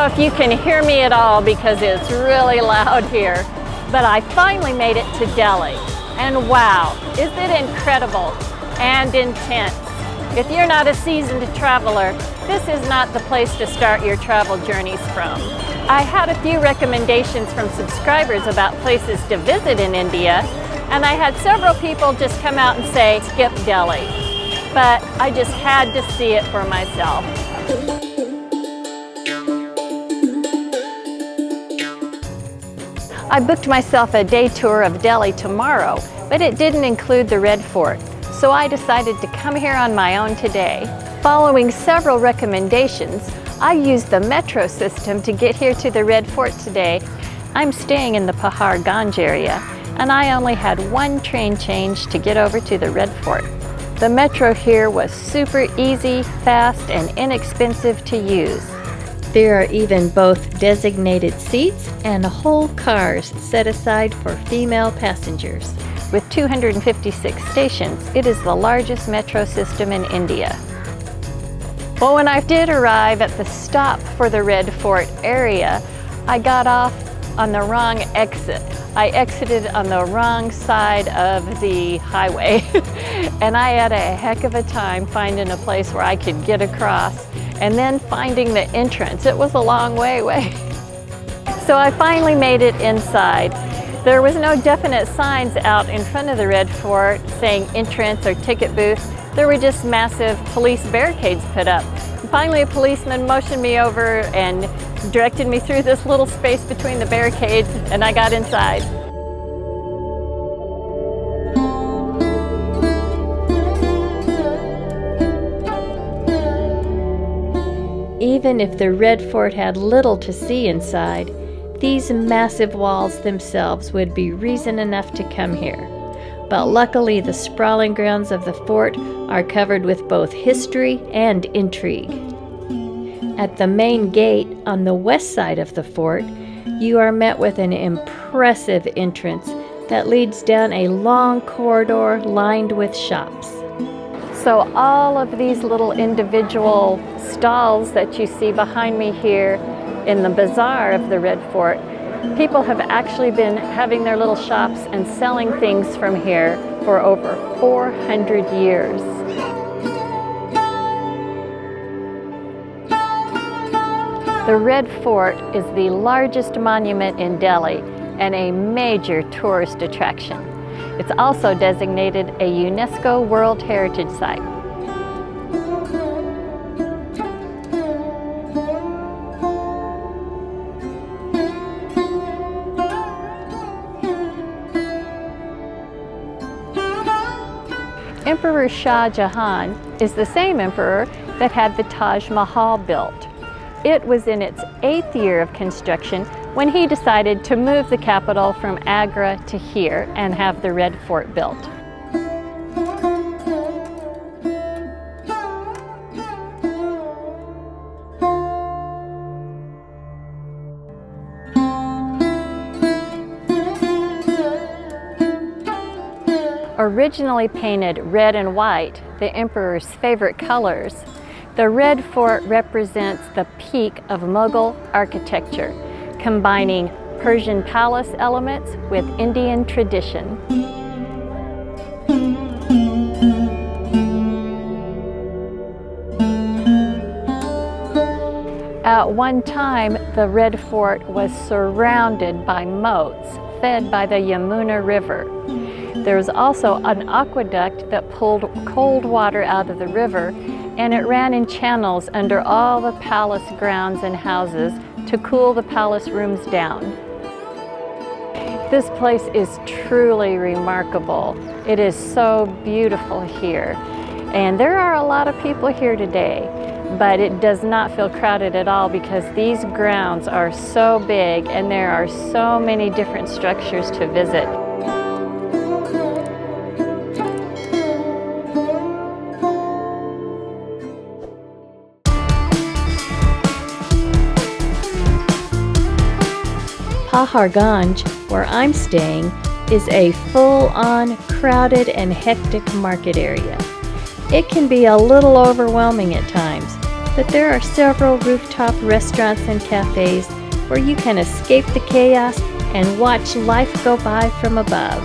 know if you can hear me at all because it's really loud here, but I finally made it to Delhi. And wow, is it incredible and intense. If you're not a seasoned traveler, this is not the place to start your travel journeys from. I had a few recommendations from subscribers about places to visit in India, and I had several people just come out and say, skip Delhi. But I just had to see it for myself. I booked myself a day tour of Delhi tomorrow, but it didn't include the Red Fort, so I decided to come here on my own today. Following several recommendations, I used the metro system to get here to the Red Fort today. I'm staying in the Paharganj area, and I only had one train change to get over to the Red Fort. The metro here was super easy, fast, and inexpensive to use. There are even both designated seats and whole cars set aside for female passengers. With 256 stations, it is the largest metro system in India. Well, when I did arrive at the stop for the Red Fort area, I got off on the wrong exit. I exited on the wrong side of the highway and I had a heck of a time finding a place where I could get across and then finding the entrance. It was a long way away. So I finally made it inside. There was no definite signs out in front of the Red Fort saying entrance or ticket booth. There were just massive police barricades put up. And finally a policeman motioned me over and directed me through this little space between the barricades, and I got inside. Even if the Red Fort had little to see inside, these massive walls themselves would be reason enough to come here. But luckily the sprawling grounds of the fort are covered with both history and intrigue. At the main gate on the west side of the fort, you are met with an impressive entrance that leads down a long corridor lined with shops. So all of these little individual stalls that you see behind me here in the bazaar of the Red Fort, people have actually been having their little shops and selling things from here for over 400 years. The Red Fort is the largest monument in Delhi and a major tourist attraction. It's also designated a UNESCO World Heritage Site. Emperor Shah Jahan is the same emperor that had the Taj Mahal built. It was in its 8th year of construction when he decided to move the capital from Agra to here and have the Red Fort built. Originally painted red and white, the emperor's favorite colors, the Red Fort represents the peak of Mughal architecture, combining Persian palace elements with Indian tradition. At one time, the Red Fort was surrounded by moats fed by the Yamuna River. There was also an aqueduct that pulled cold water out of the river, and it ran in channels under all the palace grounds and houses to cool the palace rooms down. This place is truly remarkable. It is so beautiful here. And there are a lot of people here today, but it does not feel crowded at all because these grounds are so big and there are so many different structures to visit. Paharganj, where I'm staying, is a full-on crowded and hectic market area. It can be a little overwhelming at times, but there are several rooftop restaurants and cafes where you can escape the chaos and watch life go by from above.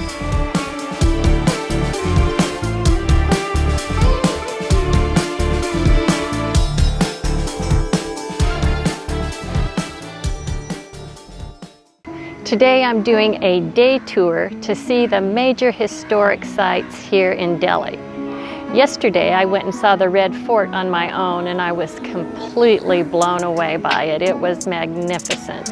Today I'm doing a day tour to see the major historic sites here in Delhi. Yesterday I went and saw the Red Fort on my own and I was completely blown away by it. It was magnificent.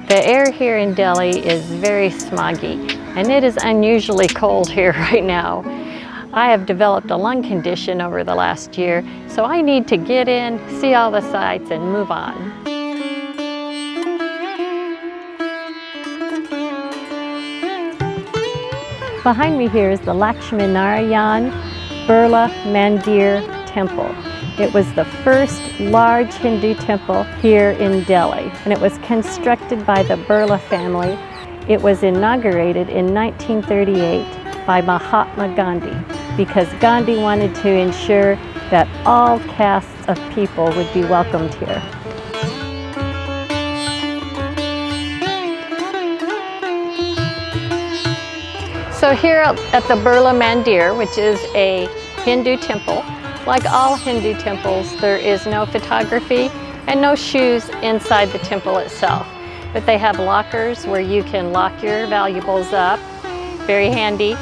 The air here in Delhi is very smoggy and it is unusually cold here right now. I have developed a lung condition over the last year, so I need to get in, see all the sights and move on. Behind me here is the Laxmi Narayan Birla Mandir temple. It was the first large Hindu temple here in Delhi, and it was constructed by the Birla family. It was inaugurated in 1938 by Mahatma Gandhi because Gandhi wanted to ensure that all castes of people would be welcomed here. So here at the Birla Mandir, which is a Hindu temple, like all Hindu temples, there is no photography and no shoes inside the temple itself. But they have lockers where you can lock your valuables up, very handy.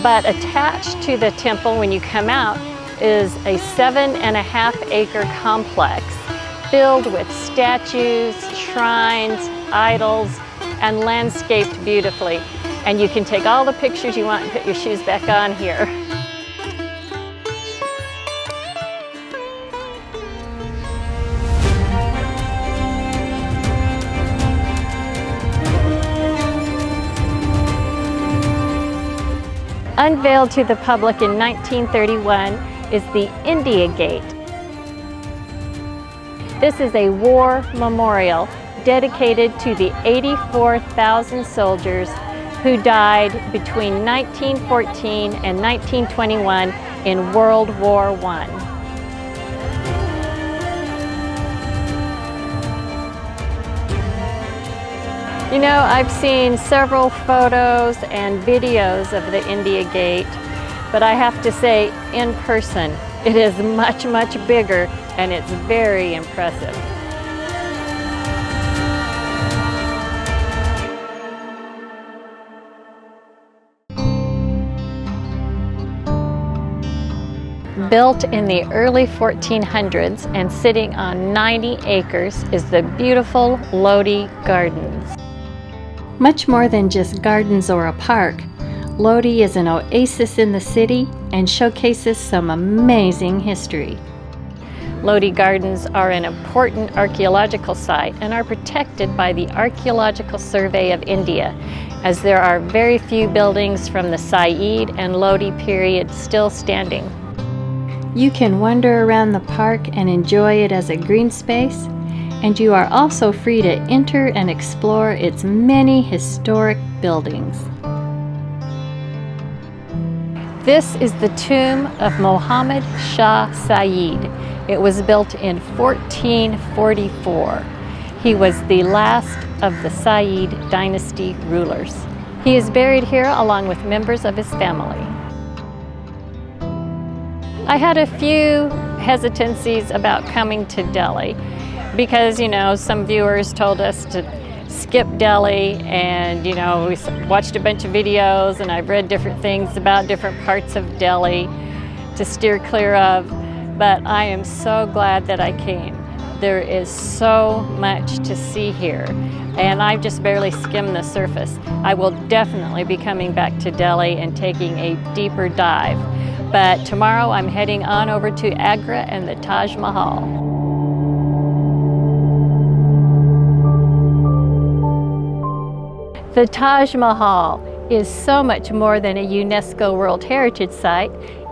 But attached to the temple when you come out is a 7.5-acre complex filled with statues, shrines, idols, and landscaped beautifully. And you can take all the pictures you want and put your shoes back on here. Unveiled to the public in 1931 is the India Gate. This is a war memorial dedicated to the 84,000 soldiers who died between 1914 and 1921 in World War I. You know, I've seen several photos and videos of the India Gate, but I have to say, in person, it is much, much bigger and it's very impressive. Built in the early 1400s and sitting on 90 acres is the beautiful Lodi Gardens. Much more than just gardens or a park, Lodi is an oasis in the city and showcases some amazing history. Lodi Gardens are an important archaeological site and are protected by the Archaeological Survey of India, as there are very few buildings from the Sayyid and Lodi period still standing. You can wander around the park and enjoy it as a green space, and you are also free to enter and explore its many historic buildings. This is the tomb of Muhammad Shah Sayyid. It was built in 1444. He was the last of the Sayyid dynasty rulers. He is buried here along with members of his family. I had a few hesitancies about coming to Delhi because, you know, some viewers told us to skip Delhi, and, you know, we watched a bunch of videos and I've read different things about different parts of Delhi to steer clear of, but I am so glad that I came. There is so much to see here, and I've just barely skimmed the surface. I will definitely be coming back to Delhi and taking a deeper dive. But tomorrow I'm heading on over to Agra and the Taj Mahal. The Taj Mahal is so much more than a UNESCO World Heritage Site.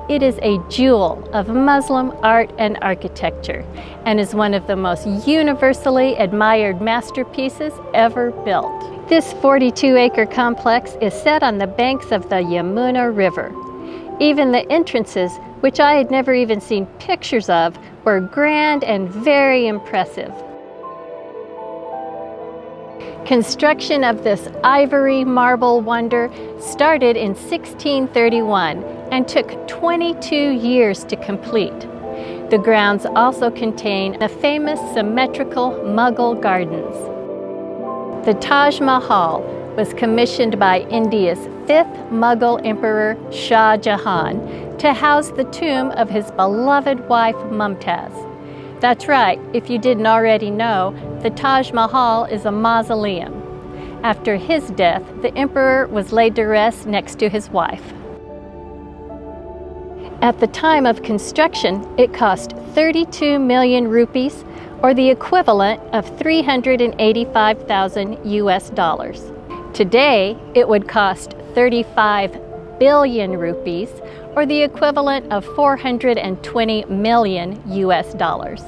It is a jewel of Muslim art and architecture and is one of the most universally admired masterpieces ever built. This 42-acre complex is set on the banks of the Yamuna River. Even the entrances, which I had never even seen pictures of, were grand and very impressive. Construction of this ivory marble wonder started in 1631 and took 22 years to complete. The grounds also contain the famous symmetrical Mughal gardens. The Taj Mahal was commissioned by India's 5th Mughal Emperor Shah Jahan to house the tomb of his beloved wife Mumtaz. That's right, if you didn't already know, the Taj Mahal is a mausoleum. After his death, the emperor was laid to rest next to his wife. At the time of construction, it cost 32 million rupees, or the equivalent of 385,000 US dollars. Today, it would cost 35 billion rupees, or the equivalent of 420 million US dollars.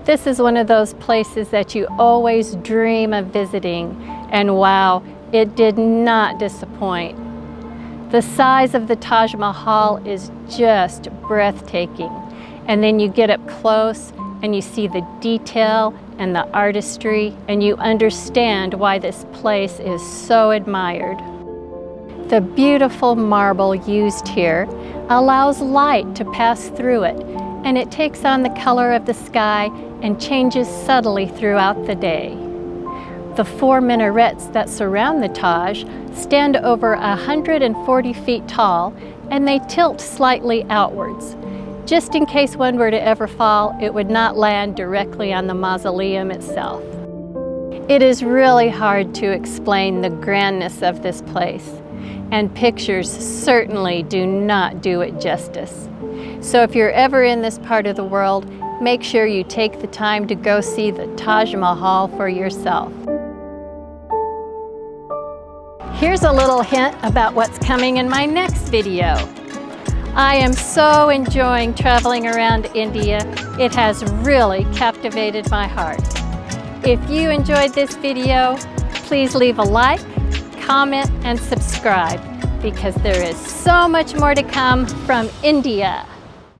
This is one of those places that you always dream of visiting, and wow, it did not disappoint. The size of the Taj Mahal is just breathtaking, and then you get up close and you see the detail and the artistry, and you understand why this place is so admired. The beautiful marble used here allows light to pass through it, and it takes on the color of the sky and changes subtly throughout the day. The 4 minarets that surround the Taj stand over 140 feet tall, and they tilt slightly outwards. Just in case one were to ever fall, it would not land directly on the mausoleum itself. It is really hard to explain the grandness of this place, and pictures certainly do not do it justice. So if you're ever in this part of the world, make sure you take the time to go see the Taj Mahal for yourself. Here's a little hint about what's coming in my next video. I am so enjoying traveling around India. It has really captivated my heart. If you enjoyed this video, please leave a like, comment, and subscribe, because there is so much more to come from India.